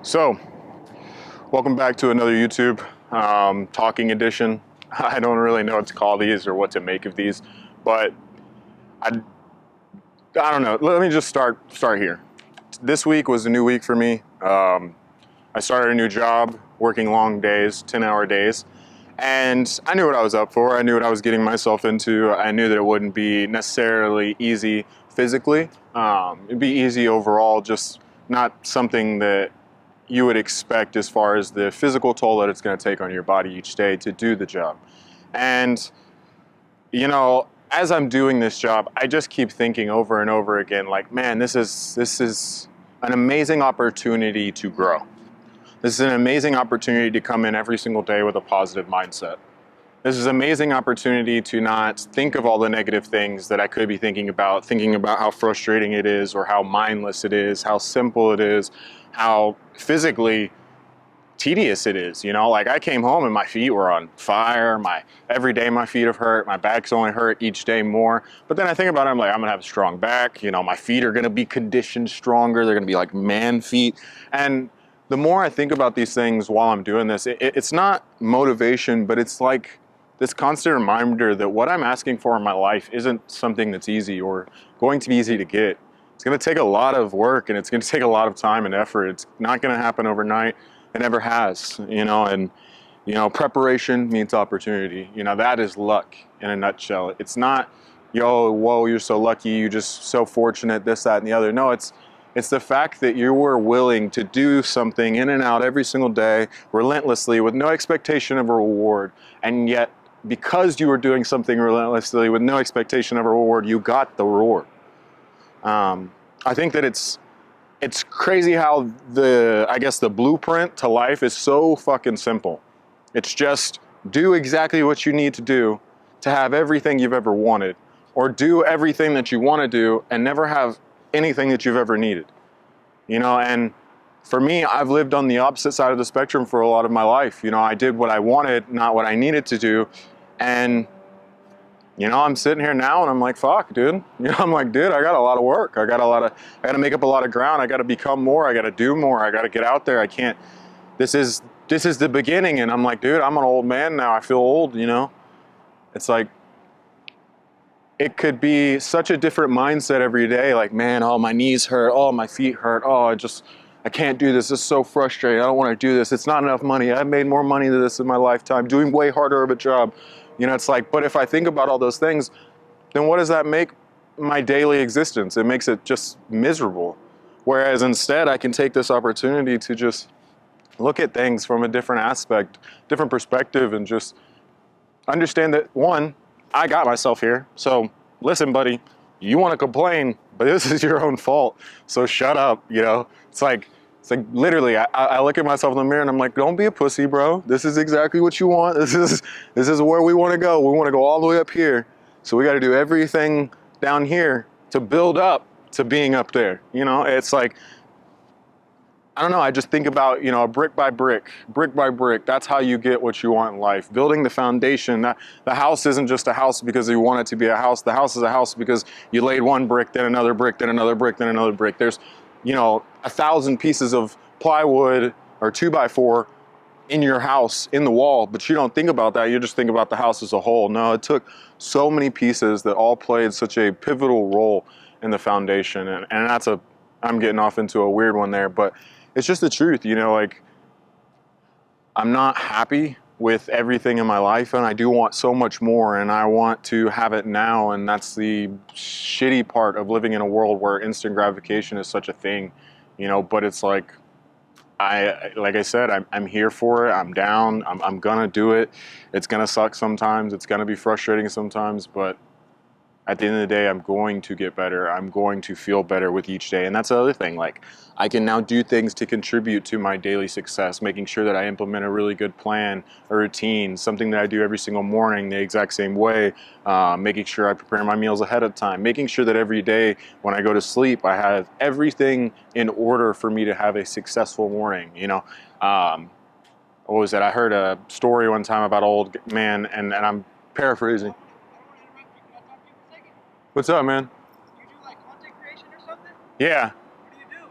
So, welcome back to another YouTube talking edition. I don't really know what to call these or what to make of these, but I don't know. Let me just start here. This week was a new week for me. I started a new job, working long days, 10-hour days, and I knew what I was up for. I knew what I was getting myself into. I knew that it wouldn't be necessarily easy physically. It'd be easy overall, just not something that you would expect as far as the physical toll that it's going to take on your body each day to do the job. And, you know, as I'm doing this job, I just keep thinking over and over again, like, man, this is an amazing opportunity to grow. This is an amazing opportunity to come in every single day with a positive mindset. This is an amazing opportunity to not think of all the negative things that I could be thinking about how frustrating it is or how mindless it is, how simple it is, how physically tedious it is. You know, like I came home and my feet were on fire. Every day my feet have hurt. My back's only hurt each day more. But then I think about it, I'm like, I'm gonna have a strong back. You know, my feet are gonna be conditioned stronger. They're gonna be like man feet. And the more I think about these things while I'm doing this, it's not motivation, but it's like this constant reminder that what I'm asking for in my life isn't something that's easy or going to be easy to get. It's going to take a lot of work and it's going to take a lot of time and effort. It's not going to happen overnight. It never has, and, preparation means opportunity. That is luck in a nutshell. It's not, whoa, you're so lucky, you're just so fortunate, this, that, and the other. No, it's the fact that you were willing to do something in and out every single day, relentlessly, with no expectation of a reward. And yet, because you were doing something relentlessly with no expectation of a reward, you got the reward. I think that it's crazy how the blueprint to life is so fucking simple. It's just do exactly what you need to do to have everything you've ever wanted, or do everything that you want to do and never have anything that you've ever needed. And for me, I've lived on the opposite side of the spectrum for a lot of my life. I did what I wanted, not what I needed to do. And I'm sitting here now and I'm like, fuck, dude. I'm like, dude, I got a lot of work. I got to make up a lot of ground. I got to become more. I got to do more. I got to get out there. I can't, this is the beginning. And I'm like, dude, I'm an old man now. I feel old, It's like, it could be such a different mindset every day. Like, man, oh, my knees hurt. Oh, my feet hurt. Oh, I can't do this. It's so frustrating. I don't want to do this. It's not enough money. I've made more money than this in my lifetime, doing way harder of a job. It's like, but if I think about all those things, then what does that make my daily existence? It makes it just miserable. Whereas instead, I can take this opportunity to just look at things from a different aspect, different perspective, and just understand that, one, I got myself here. So listen, buddy, you want to complain, but this is your own fault. So shut up, It's like literally, I look at myself in the mirror and I'm like, don't be a pussy, bro. This is exactly what you want. This is where we want to go. We want to go all the way up here. So we got to do everything down here to build up to being up there. It's like, I don't know. I just think about, brick by brick. That's how you get what you want in life. Building the foundation. The house isn't just a house because you want it to be a house. The house is a house because you laid one brick, then another brick, then another brick, then another brick. There's, 1,000 pieces of plywood or 2x4 in your house, in the wall, but you don't think about that. You just think about the house as a whole. No, it took so many pieces that all played such a pivotal role in the foundation. And I'm getting off into a weird one there, but it's just the truth, like, I'm not happy with everything in my life and I do want so much more and I want to have it now. And that's the shitty part of living in a world where instant gratification is such a thing, but it's like, like I said, I'm here for it. I'm down. I'm gonna do it. It's gonna suck sometimes. It's gonna be frustrating sometimes, but at the end of the day, I'm going to get better. I'm going to feel better with each day. And that's the other thing. Like, I can now do things to contribute to my daily success, making sure that I implement a really good plan, a routine, something that I do every single morning the exact same way, making sure I prepare my meals ahead of time, making sure that every day when I go to sleep, I have everything in order for me to have a successful morning. What was it? I heard a story one time about an old man, and I'm paraphrasing. What's up, man? You do content creation or something? Yeah. What do you do?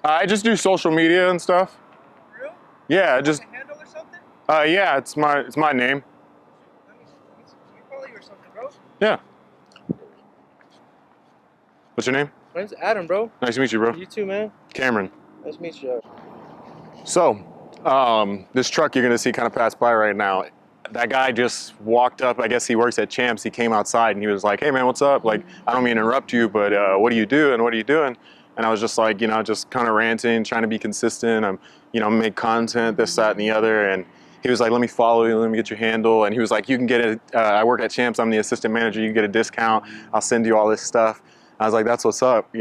I just do social media and stuff. Yeah, just A handle or something? yeah, it's my name. Let me follow you or something, bro. Yeah. What's your name? My name's Adam, bro. Nice to meet you, bro. You too, man. Cameron. Nice to meet you. So, this truck you're gonna see kind of pass by right now. That guy just walked up. I guess he works at Champs. He came outside and he was like, "Hey man, what's up? Like, I don't mean to interrupt you, but what do you do and what are you doing?" And I was just like, just kind of ranting, trying to be consistent. I'm, make content, this, that, and the other. And he was like, "Let me follow you. Let me get your handle." And he was like, "You can get it. I work at Champs. I'm the assistant manager. You can get a discount. I'll send you all this stuff." I was like, "That's what's up,"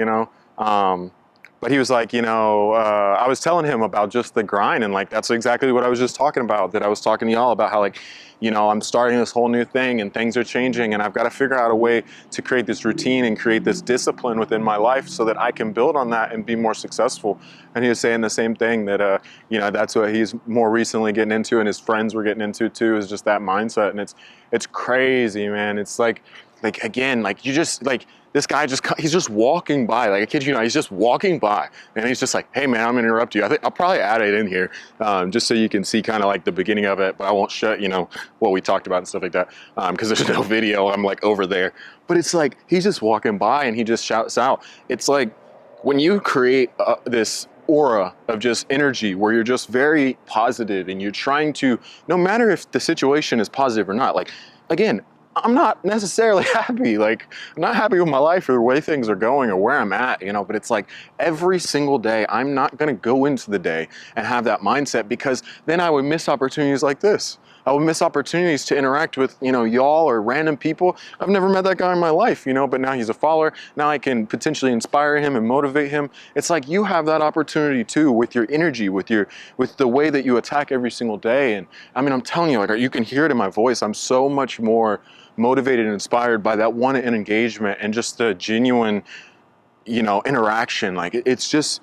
But he was like, I was telling him about just the grind, and like that's exactly what I was just talking about. That I was talking to y'all about how like, I'm starting this whole new thing and things are changing, and I've got to figure out a way to create this routine and create this discipline within my life so that I can build on that and be more successful. And he was saying the same thing that that's what he's more recently getting into, and his friends were getting into too, is just that mindset. And it's crazy, man. It's like again, like you just like. This guy he's just walking by, like I kid you not, he's just walking by and he's just like, "Hey man, I'm gonna interrupt you. I think I'll probably add it in here just so you can see kind of like the beginning of it, but I won't shut, what we talked about and stuff like that because there's no video. I'm like over there. But it's like, he's just walking by and he just shouts out. It's like when you create this aura of just energy where you're just very positive and you're trying to, no matter if the situation is positive or not, like again, I'm not necessarily happy. Like, I'm not happy with my life or the way things are going or where I'm at, but it's like every single day, I'm not going to go into the day and have that mindset because then I would miss opportunities like this. I would miss opportunities to interact with, y'all or random people. I've never met that guy in my life, but now he's a follower. Now I can potentially inspire him and motivate him. It's like you have that opportunity too with your energy, with the way that you attack every single day. And I mean, I'm telling you, like you can hear it in my voice. I'm so much more motivated and inspired by that one engagement and just the genuine, interaction. Like it's just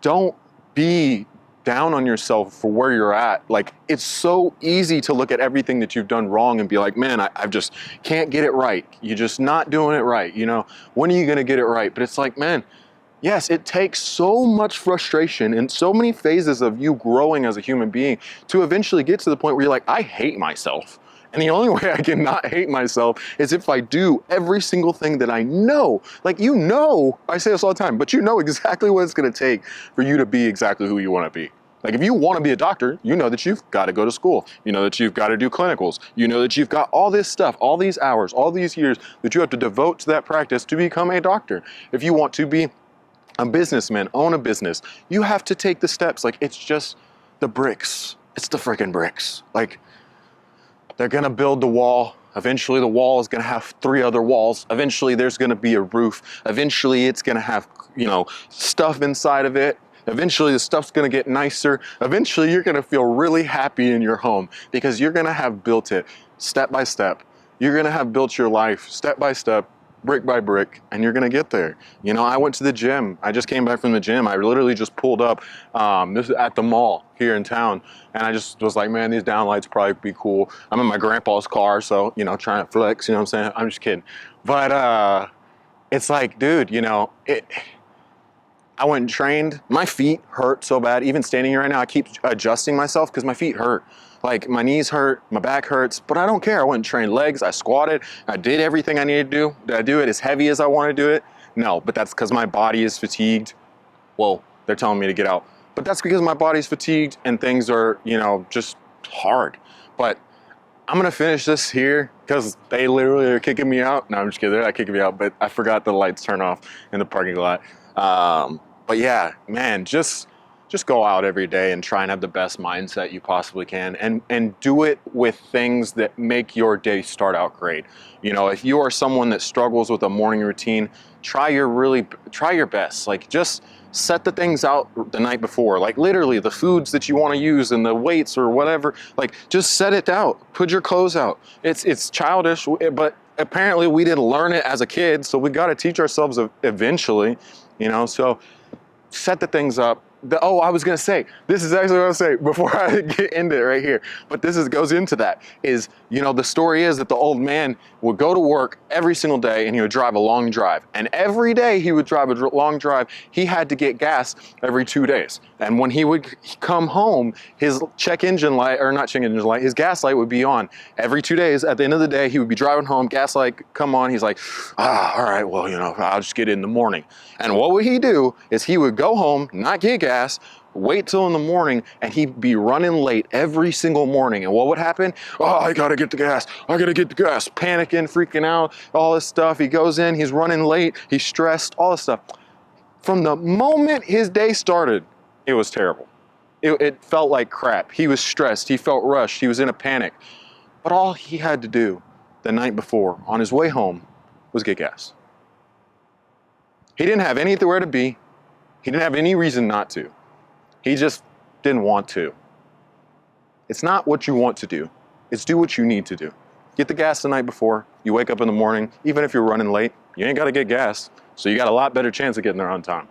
don't be down on yourself for where you're at. Like it's so easy to look at everything that you've done wrong and be like, man, I just can't get it right. You're just not doing it right. When are you going to get it right? But it's like, man, yes, it takes so much frustration and so many phases of you growing as a human being to eventually get to the point where you're like, I hate myself. And the only way I can not hate myself is if I do every single thing that I know. Like, I say this all the time, but you know exactly what it's gonna take for you to be exactly who you wanna be. Like, if you wanna be a doctor, you know that you've gotta go to school. You know that you've gotta do clinicals. You know that you've got all this stuff, all these hours, all these years that you have to devote to that practice to become a doctor. If you want to be a businessman, own a business, you have to take the steps. Like, it's just the bricks. It's the freaking bricks. Like, they're gonna build the wall. Eventually the wall is gonna have 3 other walls. Eventually there's gonna be a roof. Eventually it's gonna have, stuff inside of it. Eventually the stuff's gonna get nicer. Eventually you're gonna feel really happy in your home because you're gonna have built it step by step. You're gonna have built your life step by step, brick by brick, and you're gonna get there. I went to the gym. I just came back from the gym. I literally just pulled up this is at the mall here in town, and I just was like, man, these downlights probably be cool. I'm in my grandpa's car, so trying to flex. You know what I'm saying? I'm just kidding, but it's like, dude, I went and trained. My feet hurt so bad. Even standing here right now, I keep adjusting myself because my feet hurt. Like my knees hurt, my back hurts, but I don't care. I went and trained legs, I squatted, I did everything I needed to do. Did I do it as heavy as I want to do it? No, but that's because my body is fatigued. Whoa, they're telling me to get out. But that's because my body's fatigued and things are, just hard. But I'm gonna finish this here because they literally are kicking me out. No, I'm just kidding, they're not kicking me out, but I forgot the lights turn off in the parking lot. But yeah, man, just go out every day and try and have the best mindset you possibly can and do it with things that make your day start out great. If you are someone that struggles with a morning routine, try your best. Like just set the things out the night before, like literally the foods that you want to use and the weights or whatever, like just set it out, put your clothes out. It's childish, but apparently we didn't learn it as a kid, so we got to teach ourselves eventually, so set the things up, Oh, I was gonna say, this is actually what I was gonna say before I get into it right here. But goes into that is, the story is that the old man would go to work every single day and he would drive a long drive. And every day he would drive a long drive, he had to get gas every 2 days. And when he would come home, his his gas light would be on every 2 days. At the end of the day, he would be driving home, gas light come on. He's like, all right, well, I'll just get it in the morning. And what would he do is he would go home, not get gas, wait till in the morning, and he'd be running late every single morning. And what would happen? Oh, I gotta get the gas. Panicking, freaking out, all this stuff. He goes in, he's running late, he's stressed, all this stuff. From the moment his day started, it was terrible. It felt like crap. He was stressed, he felt rushed, he was in a panic. But all he had to do the night before on his way home was get gas. He didn't have anywhere to be. He didn't have any reason not to. He just didn't want to. It's not what you want to do. It's do what you need to do. Get the gas the night before. You wake up in the morning, even if you're running late, you ain't got to get gas. So you got a lot better chance of getting there on time.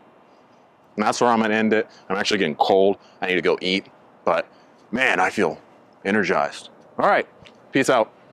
And that's where I'm going to end it. I'm actually getting cold. I need to go eat. But man, I feel energized. All right. Peace out.